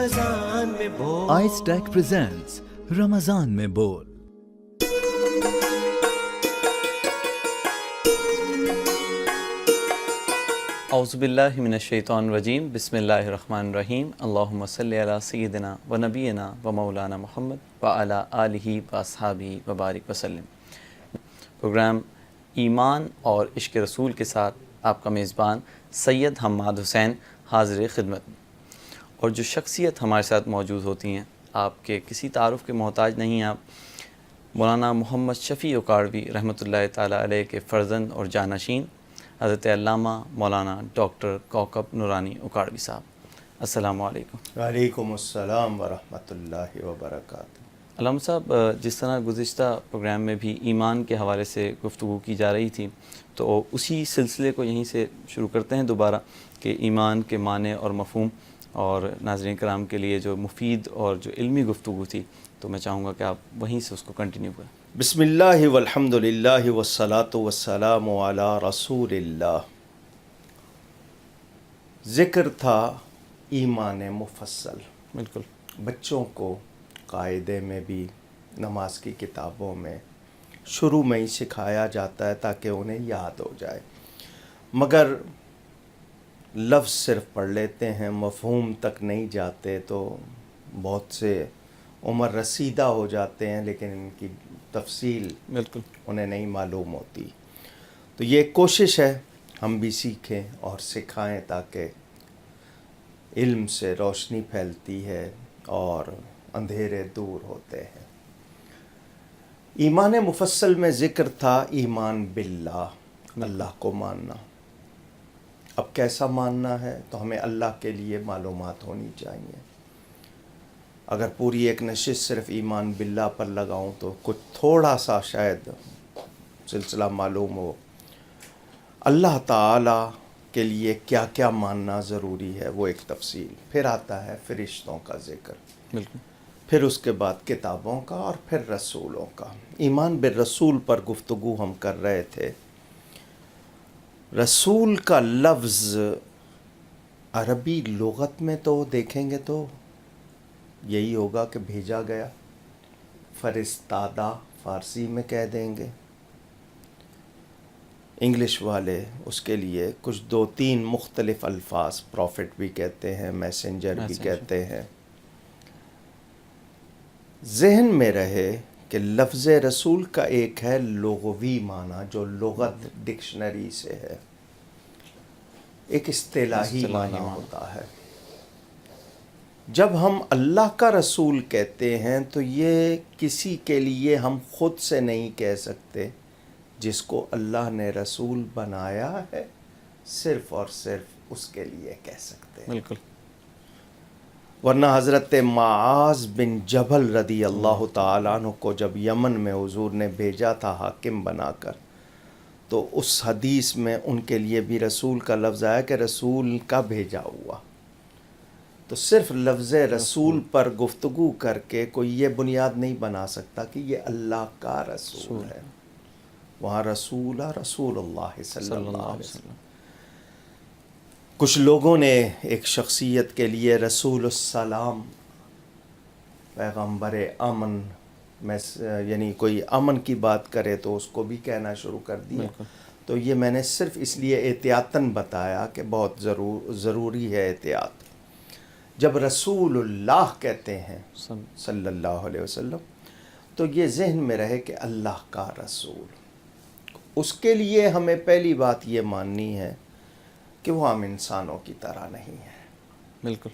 رمضان میں بول. آئس ٹیک پریزنٹس رمضان میں بول. اعوذ باللہ من الشیطان الرجیم. بسم اللہ الرحمن الرحیم. اللہم صلی علی سیدنا و نبینا و مولانا محمد و علی آلہ و اصحابہ و بارک وسلم. پروگرام ایمان اور عشق رسول کے ساتھ آپ کا میزبان سید حماد حسین حاضر خدمت. اور جو شخصیت ہمارے ساتھ موجود ہوتی ہیں آپ کے کسی تعارف کے محتاج نہیں. آپ مولانا محمد شفیع اکاڑوی رحمۃ اللہ تعالیٰ علیہ کے فرزند اور جانشین حضرت علامہ مولانا ڈاکٹر کوکب نورانی اکاڑوی صاحب. السلام علیکم. وعلیکم السلام ورحمۃ اللہ وبرکاتہ. علامہ صاحب، جس طرح گزشتہ پروگرام میں بھی ایمان کے حوالے سے گفتگو کی جا رہی تھی تو اسی سلسلے کو یہیں سے شروع کرتے ہیں دوبارہ کہ ایمان کے معنی اور مفہوم، اور ناظرین کرام کے لیے جو مفید اور جو علمی گفتگو تھی تو میں چاہوں گا کہ آپ وہیں سے اس کو کنٹینیو کریں. بسم اللہ والحمد للہ والصلاة والسلام علی رسول اللہ. ذکر تھا ایمان مفصل. بالکل. بچوں کو قاعدے میں بھی نماز کی کتابوں میں شروع میں ہی سکھایا جاتا ہے تاکہ انہیں یاد ہو جائے، مگر لفظ صرف پڑھ لیتے ہیں، مفہوم تک نہیں جاتے تو بہت سے عمر رسیدہ ہو جاتے ہیں لیکن ان کی تفصیل بالکل انہیں نہیں معلوم ہوتی. تو یہ ایک کوشش ہے ہم بھی سیکھیں اور سکھائیں تاکہ علم سے روشنی پھیلتی ہے اور اندھیرے دور ہوتے ہیں. ایمان مفصل میں ذکر تھا ایمان باللہ، اللہ کو ماننا. اب کیسا ماننا ہے تو ہمیں اللہ کے لیے معلومات ہونی چاہیے. اگر پوری ایک نشست صرف ایمان باللہ پر لگاؤں تو کچھ تھوڑا سا شاید سلسلہ معلوم ہو. اللہ تعالی کے لیے کیا کیا ماننا ضروری ہے وہ ایک تفصیل. پھر آتا ہے فرشتوں کا ذکر، بالکل. پھر اس کے بعد کتابوں کا اور پھر رسولوں کا. ایمان بالرسول پر گفتگو ہم کر رہے تھے. رسول کا لفظ عربی لغت میں تو دیکھیں گے تو یہی ہوگا کہ بھیجا گیا، فرستادہ فارسی میں کہہ دیں گے. انگلش والے اس کے لیے کچھ دو تین مختلف الفاظ، پروفٹ بھی کہتے ہیں، میسنجر بھی کہتے ہیں. ذہن میں رہے کہ لفظ رسول کا ایک ہے لغوی معنی جو لغت ڈکشنری سے ہے، ایک اصطلاحی معنی ہوتا ہے. جب ہم اللہ کا رسول کہتے ہیں تو یہ کسی کے لیے ہم خود سے نہیں کہہ سکتے. جس کو اللہ نے رسول بنایا ہے صرف اور صرف اس کے لیے کہہ سکتے ہیں. بالکل. ورنہ حضرت معاذ بن جبل رضی اللہ تعالیٰ عنہ کو جب یمن میں حضور نے بھیجا تھا حاکم بنا کر تو اس حدیث میں ان کے لیے بھی رسول کا لفظ آیا کہ رسول کا بھیجا ہوا. تو صرف لفظ رسول پر گفتگو کر کے کوئی یہ بنیاد نہیں بنا سکتا کہ یہ اللہ کا رسول ہے. وہاں رسول اللہ صلی اللہ علیہ وسلم. کچھ لوگوں نے ایک شخصیت کے لیے رسول السلام، پیغمبر امن، یعنی کوئی امن کی بات کرے تو اس کو بھی کہنا شروع کر دیا. تو یہ میں نے صرف اس لیے احتیاطاً بتایا کہ بہت ضروری ہے احتیاط. جب رسول اللہ کہتے ہیں صلی اللہ علیہ وسلم تو یہ ذہن میں رہے کہ اللہ کا رسول. اس کے لیے ہمیں پہلی بات یہ ماننی ہے کہ وہ عام انسانوں کی طرح نہیں ہے. بالکل.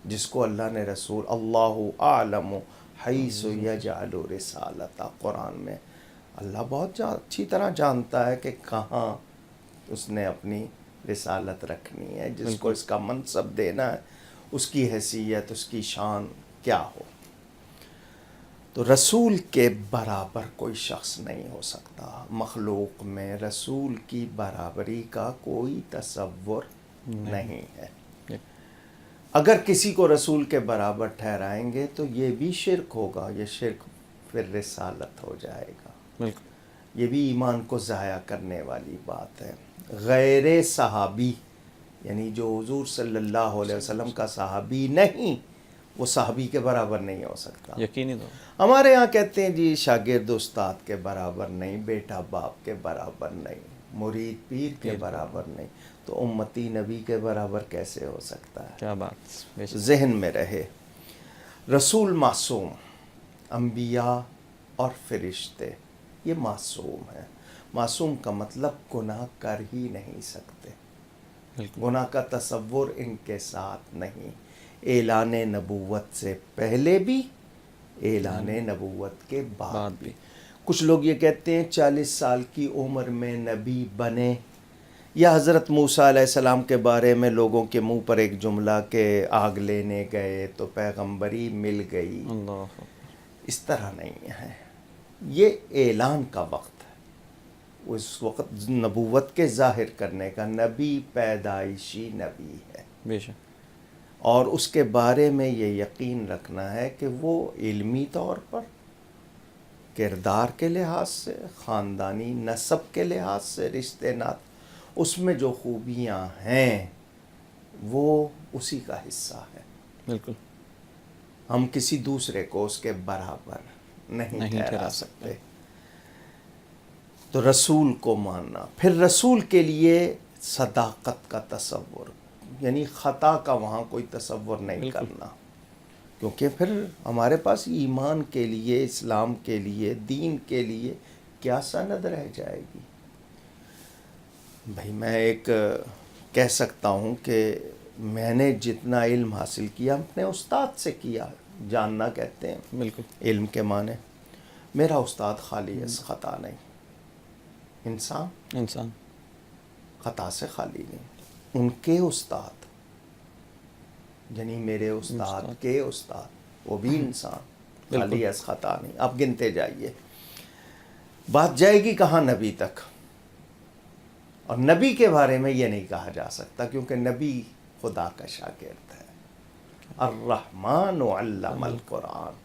جس کو اللہ نے رسول، اللہ اعلم حیث یجعل رسالتہ، قرآن میں اللہ بہت اچھی طرح جانتا ہے کہ کہاں اس نے اپنی رسالت رکھنی ہے. جس کو اس کا منصب دینا ہے اس کی حیثیت، اس کی شان کیا ہو. تو رسول کے برابر کوئی شخص نہیں ہو سکتا. مخلوق میں رسول کی برابری کا کوئی تصور نہیں ہے. اگر کسی کو رسول کے برابر ٹھہرائیں گے تو یہ بھی شرک ہوگا. یہ شرک پھر رسالت ہو جائے گا. بالکل. یہ بھی ایمان کو ضائع کرنے والی بات ہے. غیر صحابی یعنی جو حضور صلی اللہ علیہ وسلم کا صحابی نہیں وہ صحابی کے برابر نہیں ہو سکتا. یقینی طور. ہمارے ہاں کہتے ہیں جی شاگرد استاد کے برابر نہیں، بیٹا باپ کے برابر نہیں، مرید پیر کے برابر نہیں، تو امتی نبی کے برابر کیسے ہو سکتا ہے؟ کیا بات. ذہن میں رہے. رسول معصوم، انبیاء اور فرشتے یہ معصوم ہیں. معصوم کا مطلب گناہ کر ہی نہیں سکتے، گناہ کا تصور ان کے ساتھ نہیں، اعلان نبوت سے پہلے بھی، اعلان نبوت کے بعد بھی. کچھ لوگ یہ کہتے ہیں 40 سال کی عمر میں نبی بنے، یا حضرت موسیٰ علیہ السلام کے بارے میں لوگوں کے منہ پر ایک جملہ کہ آگ لینے گئے تو پیغمبری مل گئی. اللہ. اس طرح نہیں ہے. یہ اعلان کا وقت ہے، اس وقت نبوت کے ظاہر کرنے کا. نبی پیدائشی نبی ہے، بے شک. اور اس کے بارے میں یہ یقین رکھنا ہے کہ وہ علمی طور پر، کردار کے لحاظ سے، خاندانی نسب کے لحاظ سے، رشتے نات، اس میں جو خوبیاں ہیں وہ اسی کا حصہ ہے. بالکل. ہم کسی دوسرے کو اس کے برابر نہیں ٹھہرا سکتے. تو رسول کو ماننا. پھر رسول کے لیے صداقت کا تصور، یعنی خطا کا وہاں کوئی تصور نہیں کرنا، کیونکہ پھر ہمارے پاس ایمان کے لیے، اسلام کے لیے، دین کے لیے کیا سند رہ جائے گی. بھائی میں ایک کہہ سکتا ہوں کہ میں نے جتنا علم حاصل کیا اپنے استاد سے کیا. جاننا کہتے ہیں بالکل علم کے معنی. میرا استاد خالی از خطا نہیں، انسان خطا سے خالی نہیں. ان کے استاد یعنی میرے استاد کے استاد وہ بھی انسان، خالی از خطا نہیں. آپ گنتے جائیے. بات جائے گی کہاں؟ نبی تک. اور نبی کے بارے میں یہ نہیں کہا جا سکتا کیونکہ نبی خدا کا شاگرد ہے. الرحمن علم القرآن.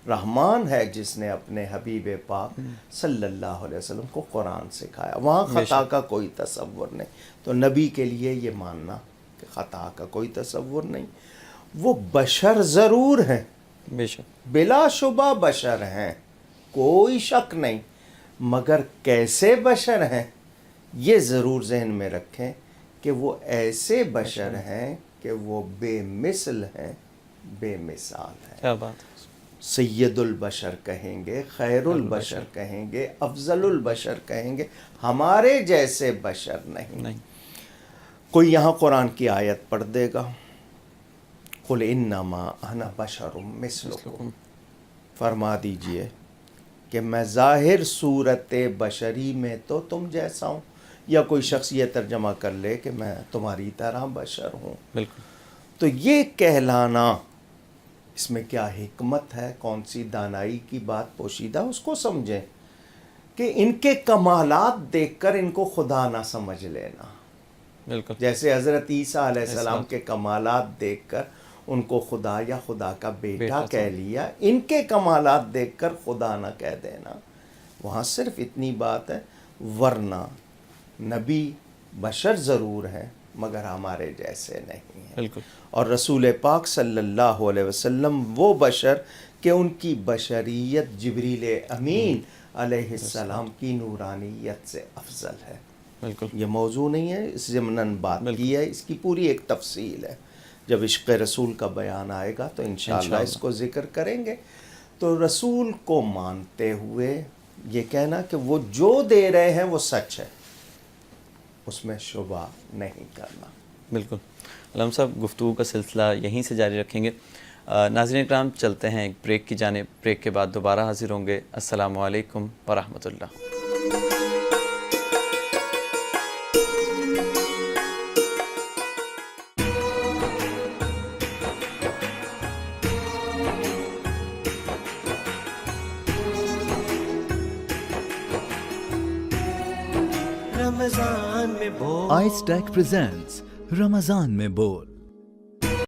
رحمان ہے جس نے اپنے حبیب پاک صلی اللہ علیہ وسلم کو قرآن سکھایا. وہاں خطا کا کوئی تصور نہیں. تو نبی کے لیے یہ ماننا کہ خطا کا کوئی تصور نہیں. وہ بشر ضرور ہیں، بے شک، بلا شبہ بشر ہیں، کوئی شک نہیں، مگر کیسے بشر ہیں یہ ضرور ذہن میں رکھیں کہ وہ ایسے بشر ہیں کہ وہ بے مثل ہیں، بے مثال ہیں. کیا بات. سید البشر کہیں گے، خیر البشر کہیں گے، افضل البشر کہیں گے، ہمارے جیسے بشر نہیں. کوئی یہاں قرآن کی آیت پڑھ دے گا، قل انما انا بشر مثلکم، فرما دیجئے کہ میں ظاہر صورت بشری میں تو تم جیسا ہوں. یا کوئی شخص یہ ترجمہ کر لے کہ میں تمہاری طرح بشر ہوں. بالکل. تو یہ کہلانا، اس میں کیا حکمت ہے، کون سی دانائی کی بات پوشیدہ، اس کو سمجھیں کہ ان کے کمالات دیکھ کر ان کو خدا نہ سمجھ لینا. بالکل. جیسے حضرت عیسیٰ علیہ السلام کے کمالات دیکھ کر ان کو خدا یا خدا کا بیٹا کہہ لیا، ان کے کمالات دیکھ کر خدا نہ کہہ دینا. وہاں صرف اتنی بات ہے، ورنہ نبی بشر ضرور ہیں مگر ہمارے جیسے نہیں ہیں. بالکل. اور رسول پاک صلی اللہ علیہ وسلم وہ بشر کہ ان کی بشریت جبریل امین علیہ السلام کی نورانیت سے افضل ہے. بالکل. یہ موضوع نہیں ہے، اس ضمناً بات کی ہے، اس کی پوری ایک تفصیل ہے. جب عشق رسول کا بیان آئے گا تو انشاءاللہ اس کو ذکر کریں گے. تو رسول کو مانتے ہوئے یہ کہنا کہ وہ جو دے رہے ہیں وہ سچ ہے، اس میں شبہ نہیں کرنا. بالکل. علامہ صاحب گفتگو کا سلسلہ یہیں سے جاری رکھیں گے. ناظرین اکرام چلتے ہیں ایک بریک کی جانب. بریک کے بعد دوبارہ حاضر ہوں گے. السلام علیکم ورحمۃ اللہ. آئی اسٹیک presents رمضان میں بول.